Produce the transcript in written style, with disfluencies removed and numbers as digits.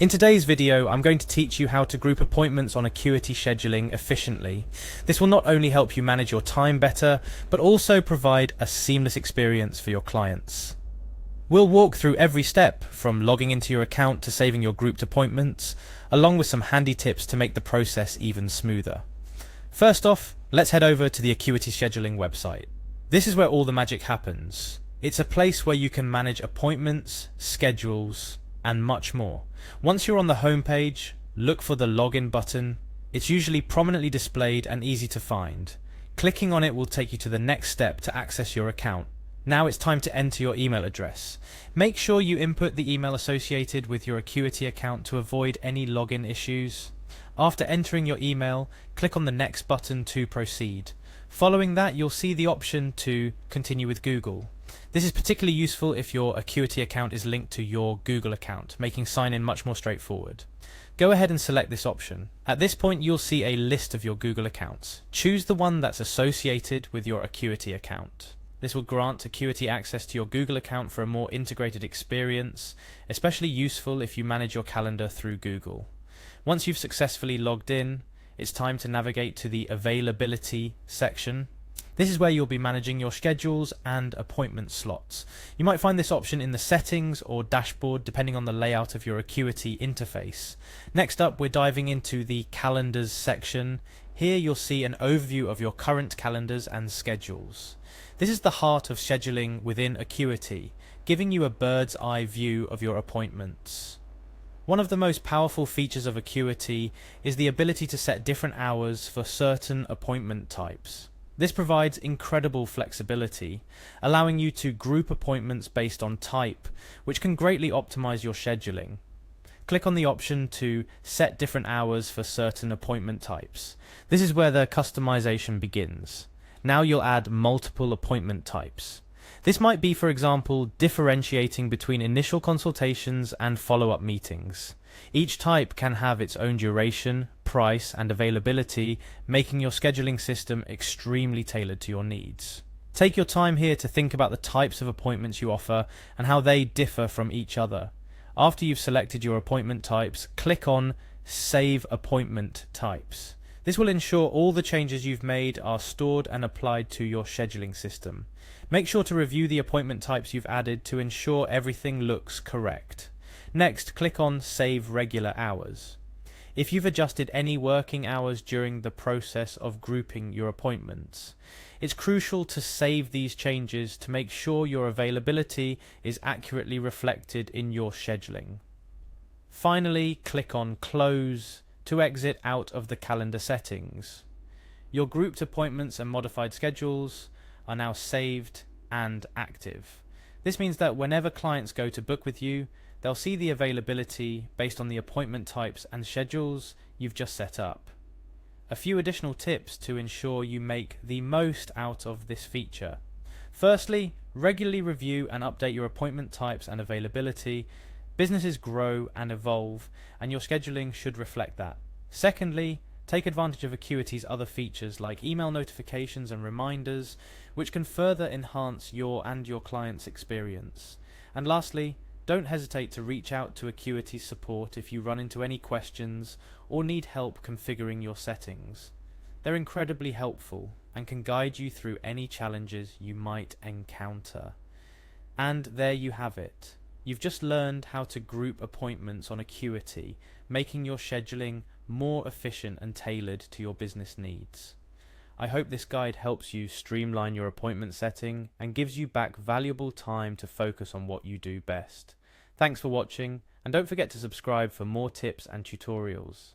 In today's video, I'm going to teach you how to group appointments on Acuity scheduling efficiently. This will not only help you manage your time better, but also provide a seamless experience for your clients. We'll walk through every step, from logging into your account to saving your grouped appointments, along with some handy tips to make the process even smoother. First off, let's head over to the Acuity scheduling website. This is where all the magic happens. It's a place where you can manage appointments, schedules, and much more. Once you're on the home page, look for the login button. It's usually prominently displayed and easy to find. Clicking on it will take you to the next step to access your account. Now it's time to enter your email address. Make sure you input the email associated with your Acuity account to avoid any login issues. After entering your email, click on the next button to proceed. Following that, you'll see the option to continue with Google. This is particularly useful if your Acuity account is linked to your Google account, making sign-in much more straightforward. Go ahead and select this option. At this point, you'll see a list of your Google accounts. Choose the one that's associated with your Acuity account. This will grant Acuity access to your Google account for a more integrated experience, especially useful if you manage your calendar through Google. Once you've successfully logged in, it's time to navigate to the Availability section. This is where you'll be managing your schedules and appointment slots. You might find this option in the settings or dashboard depending on the layout of your Acuity interface. Next up, we're diving into the Calendars section. Here you'll see an overview of your current calendars and schedules. This is the heart of scheduling within Acuity, giving you a bird's eye view of your appointments. One of the most powerful features of Acuity is the ability to set different hours for certain appointment types. This provides incredible flexibility, allowing you to group appointments based on type, which can greatly optimize your scheduling. Click on the option to set different hours for certain appointment types. This is where the customization begins. Now you'll add multiple appointment types. This might be, for example, differentiating between initial consultations and follow-up meetings. Each type can have its own duration, price, and availability, making your scheduling system extremely tailored to your needs. Take your time here to think about the types of appointments you offer and how they differ from each other. After you've selected your appointment types, click on Save Appointment Types. This will ensure all the changes you've made are stored and applied to your scheduling system. Make sure to review the appointment types you've added to ensure everything looks correct. Next, click on Save Regular Hours. If you've adjusted any working hours during the process of grouping your appointments, it's crucial to save these changes to make sure your availability is accurately reflected in your scheduling. Finally, click on Close to exit out of the calendar settings. Your grouped appointments and modified schedules are now saved and active. This means that whenever clients go to book with you, they'll see the availability based on the appointment types and schedules you've just set up. A few additional tips to ensure you make the most out of this feature. Firstly, regularly review and update your appointment types and availability. Businesses grow and evolve, and your scheduling should reflect that. Secondly, take advantage of Acuity's other features like email notifications and reminders, which can further enhance your and your client's experience. And lastly, don't hesitate to reach out to Acuity's support if you run into any questions or need help configuring your settings. They're incredibly helpful and can guide you through any challenges you might encounter. And there you have it. You've just learned how to group appointments on Acuity, making your scheduling more efficient and tailored to your business needs. I hope this guide helps you streamline your appointment setting and gives you back valuable time to focus on what you do best. Thanks for watching, and don't forget to subscribe for more tips and tutorials.